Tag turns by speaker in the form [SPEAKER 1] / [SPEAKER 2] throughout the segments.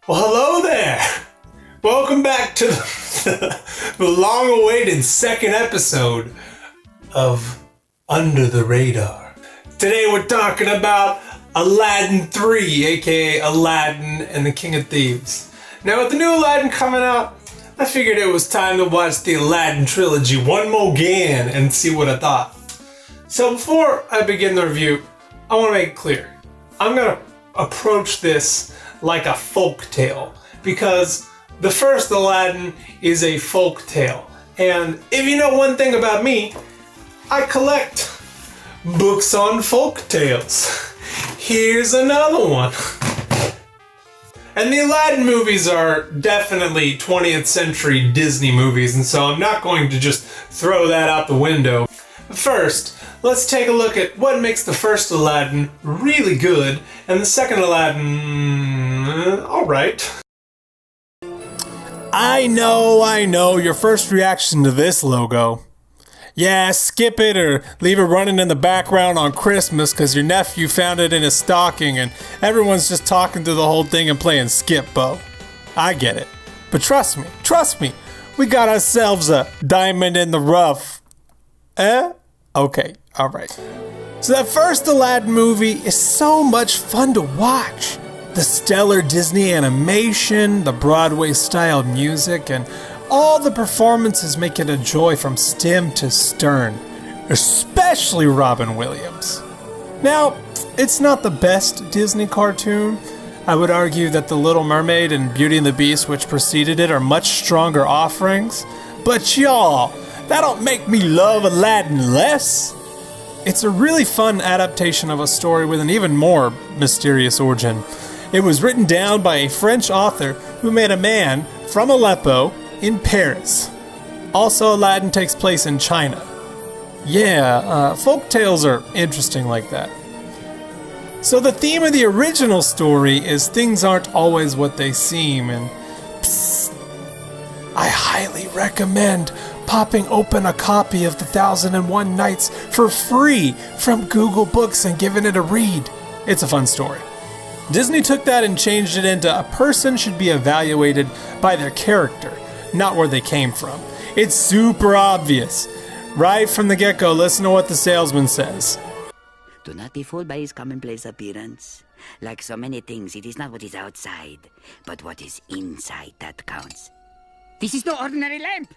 [SPEAKER 1] Well, hello there! Welcome back to the long-awaited second episode of Under the Radar. Today we're talking about Aladdin 3, aka Aladdin and the King of Thieves. Now with the new Aladdin coming out, I figured it was time to watch the Aladdin trilogy one more again and see what I thought. So before I begin the review, I want to make it clear. I'm going to approach this like a folk tale, because the first Aladdin is a folk tale. And if you know one thing about me, I collect books on folk tales. Here's another one. And the Aladdin movies are definitely 20th century Disney movies, and so I'm not going to just throw that out the window. But first, let's take a look at what makes the first Aladdin really good and the second Aladdin alright. I know, your first reaction to this logo. Yeah, skip it or leave it running in the background on Christmas because your nephew found it in his stocking and everyone's just talking through the whole thing and playing skip, Bo. I get it. But trust me, we got ourselves a diamond in the rough. Okay, alright. So that first Aladdin movie is so much fun to watch. The stellar Disney animation, the Broadway-style music, and all the performances make it a joy from stem to stern, especially Robin Williams. Now, it's not the best Disney cartoon. I would argue that The Little Mermaid and Beauty and the Beast, which preceded it, are much stronger offerings. But y'all, that don't make me love Aladdin less. It's a really fun adaptation of a story with an even more mysterious origin. It was written down by a French author who made a man from Aleppo in Paris. Also, Aladdin takes place in China. Yeah, folk tales are interesting like that. So the theme of the original story is things aren't always what they seem, and psst, I highly recommend popping open a copy of The 1001 Nights for free from Google Books and giving it a read. It's a fun story. Disney took that and changed it into a person should be evaluated by their character, not where they came from. It's super obvious. Right from the get-go, listen to what the salesman says.
[SPEAKER 2] Do not be fooled by his commonplace appearance. Like so many things, it is not what is outside, but what is inside that counts. This is no ordinary lamp!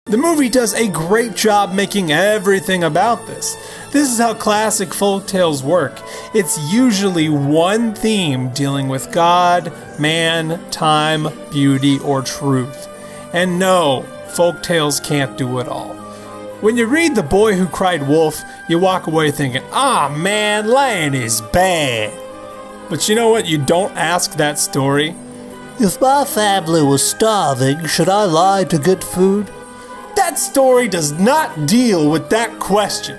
[SPEAKER 1] The movie does a great job making everything about this. This is how classic folktales work. It's usually one theme dealing with God, man, time, beauty, or truth. And no, folktales can't do it all. When you read The Boy Who Cried Wolf, you walk away thinking, man, lying is bad. But you know what? You don't ask that story.
[SPEAKER 3] If my family was starving, should I lie to get food?
[SPEAKER 1] That story does not deal with that question.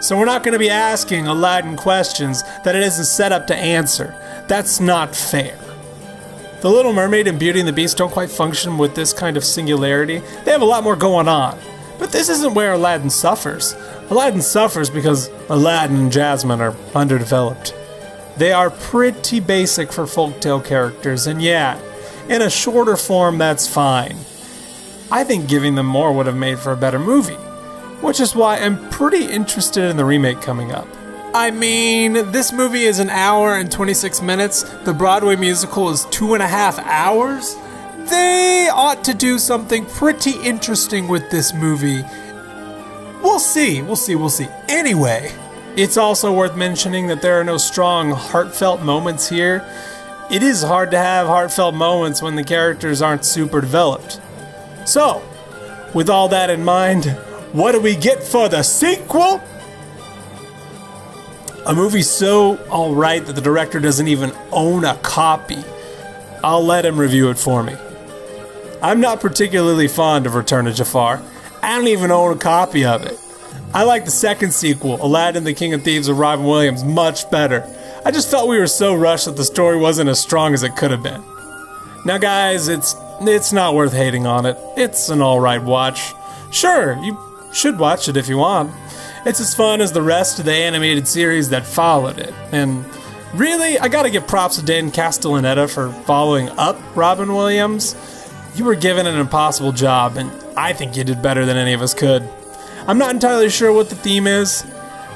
[SPEAKER 1] So we're not going to be asking Aladdin questions that it isn't set up to answer. That's not fair. The Little Mermaid and Beauty and the Beast don't quite function with this kind of singularity. They have a lot more going on. But this isn't where Aladdin suffers. Aladdin suffers because Aladdin and Jasmine are underdeveloped. They are pretty basic for folktale characters, and yeah, in a shorter form, that's fine. I think giving them more would have made for a better movie, which is why I'm pretty interested in the remake coming up. I mean, this movie is 1 hour and 26 minutes. The Broadway musical is 2.5 hours. They ought to do something pretty interesting with this movie. We'll see. Anyway, it's also worth mentioning that there are no strong, heartfelt moments here. It is hard to have heartfelt moments when the characters aren't super developed. So, with all that in mind, what do we get for the sequel? A movie so alright that the director doesn't even own a copy. I'll let him review it for me. I'm not particularly fond of Return of Jafar. I don't even own a copy of it. I like the second sequel, Aladdin the King of Thieves with Robin Williams, much better. I just felt we were so rushed that the story wasn't as strong as it could have been. Now guys, it's not worth hating on it. It's an alright watch. Sure, you should watch it if you want. It's as fun as the rest of the animated series that followed it. And Really, I gotta give props to Dan Castellaneta for following up Robin Williams. You were given an impossible job, and I think you did better than any of us could. I'm not entirely sure what the theme is,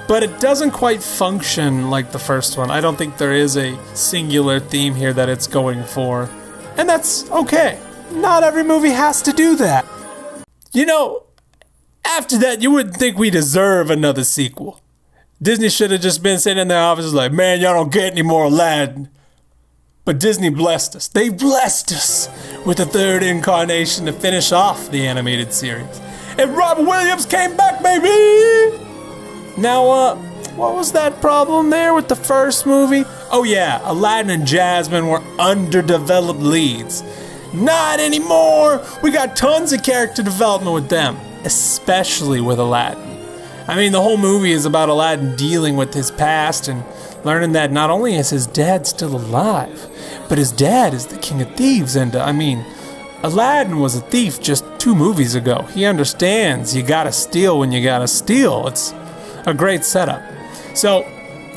[SPEAKER 1] but it doesn't quite function like the first one. I don't think there is a singular theme here that it's going for. And that's okay. Not every movie has to do that. You know, after that, you wouldn't think we deserve another sequel. Disney should have just been sitting in their offices like, man, y'all don't get any more Aladdin. But Disney blessed us. They blessed us with a third incarnation to finish off the animated series. And Robin Williams came back, baby! Now, what was that problem there with the first movie? Oh yeah, Aladdin and Jasmine were underdeveloped leads. Not anymore! We got tons of character development with them, especially with Aladdin. I mean, the whole movie is about Aladdin dealing with his past and learning that not only is his dad still alive, but his dad is the king of thieves, and Aladdin was a thief just 2 movies ago. He understands you gotta steal when you gotta steal. It's a great setup. So,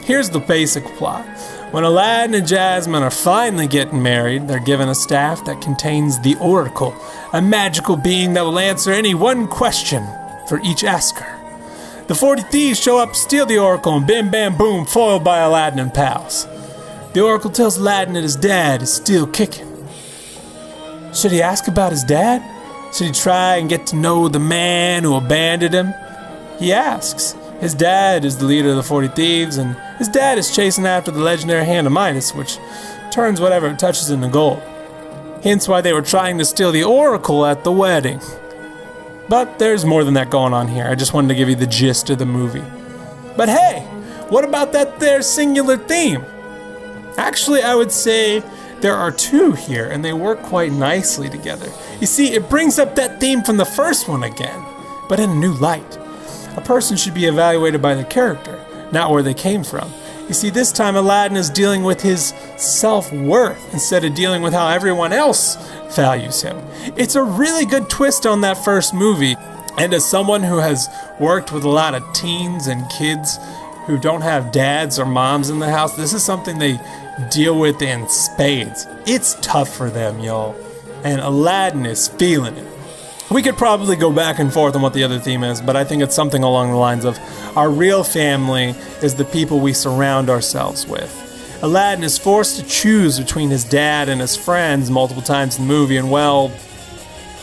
[SPEAKER 1] here's the basic plot. When Aladdin and Jasmine are finally getting married, they're given a staff that contains the Oracle, a magical being that will answer any one question for each asker. The 40 thieves show up, steal the Oracle, and bim bam boom, foiled by Aladdin and pals. The Oracle tells Aladdin that his dad is still kicking. Should he ask about his dad? Should he try and get to know the man who abandoned him? He asks. His dad is the leader of the 40 thieves, and his dad is chasing after the legendary hand of Midas, which turns whatever it touches into gold. Hence why they were trying to steal the Oracle at the wedding. But there's more than that going on here. I just wanted to give you the gist of the movie. But hey, what about that there singular theme? Actually, I would say there are 2 here, and they work quite nicely together. You see, it brings up that theme from the first one again, but in a new light. A person should be evaluated by their character, not where they came from. You see, this time Aladdin is dealing with his self-worth instead of dealing with how everyone else values him. It's a really good twist on that first movie, and as someone who has worked with a lot of teens and kids who don't have dads or moms in the house, this is something they deal with in spades. It's tough for them, y'all, and Aladdin is feeling it. We could probably go back and forth on what the other theme is, but I think it's something along the lines of our real family is the people we surround ourselves with. Aladdin is forced to choose between his dad and his friends multiple times in the movie, and well,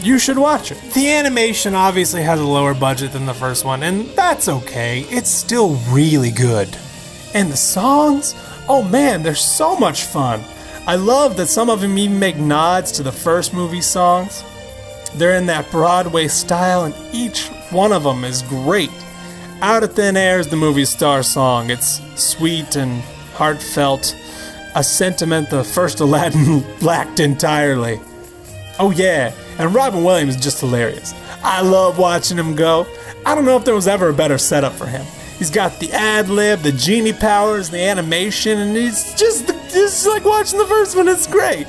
[SPEAKER 1] you should watch it. The animation obviously has a lower budget than the first one, and that's okay. It's still really good. And the songs? Oh man, they're so much fun. I love that some of them even make nods to the first movie songs. They're in that Broadway style, and each one of them is great. Out of Thin Air is the movie's star song. It's sweet and heartfelt, a sentiment the first Aladdin lacked entirely. Oh yeah, and Robin Williams is just hilarious. I love watching him go. I don't know if there was ever a better setup for him. He's got the ad-lib, the genie powers, the animation, and it's just like watching the first one. It's great.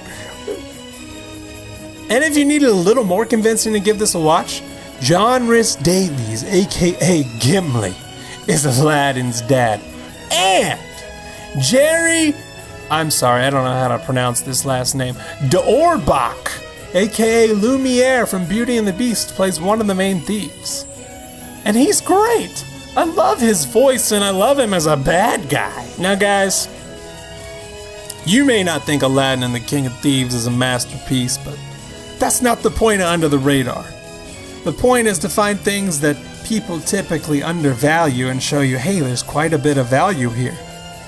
[SPEAKER 1] And if you needed a little more convincing to give this a watch, John Rhys Davies, aka Gimli, is Aladdin's dad. And Jerry, I'm sorry, I don't know how to pronounce this last name, d'Orbach, aka Lumiere from Beauty and the Beast, plays one of the main thieves. And he's great. I love his voice and I love him as a bad guy. Now guys, you may not think Aladdin and the King of Thieves is a masterpiece, but that's not the point of Under the Radar. The point is to find things that people typically undervalue and show you, hey, there's quite a bit of value here.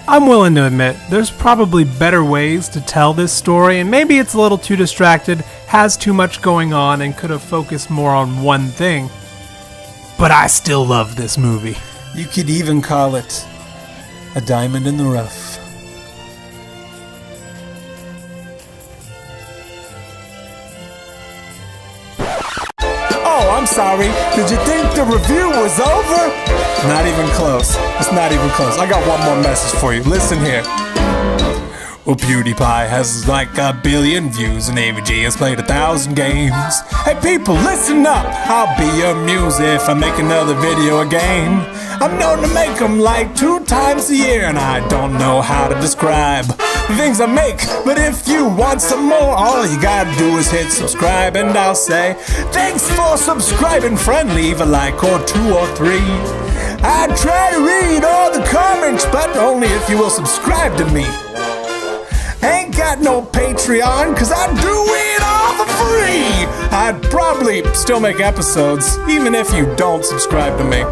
[SPEAKER 4] I'm willing to admit, there's probably better ways to tell this story, and maybe it's a little too distracted, has too much going on, and could have focused more on one thing. But I still love this movie.
[SPEAKER 1] You could even call it a diamond in the rough. I'm sorry, did you think the review was over? Not even close. It's not even close. I got one more message for you. Listen here. Well, PewDiePie has like 1 billion views and AVG has played 1,000 games. Hey people, listen up, I'll be your muse if I make another video again. I'm known to make them like 2 times a year, and I don't know how to describe the things I make. But if you want some more, all you gotta do is hit subscribe, and I'll say thanks for subscribing, friend. Leave a like or 2 or 3. I try to read all the comments, but only if you will subscribe to me. Ain't got no Patreon, cause I do it all for free. I'd probably still make episodes, even if you don't subscribe to me.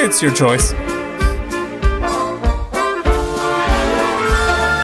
[SPEAKER 1] It's your choice.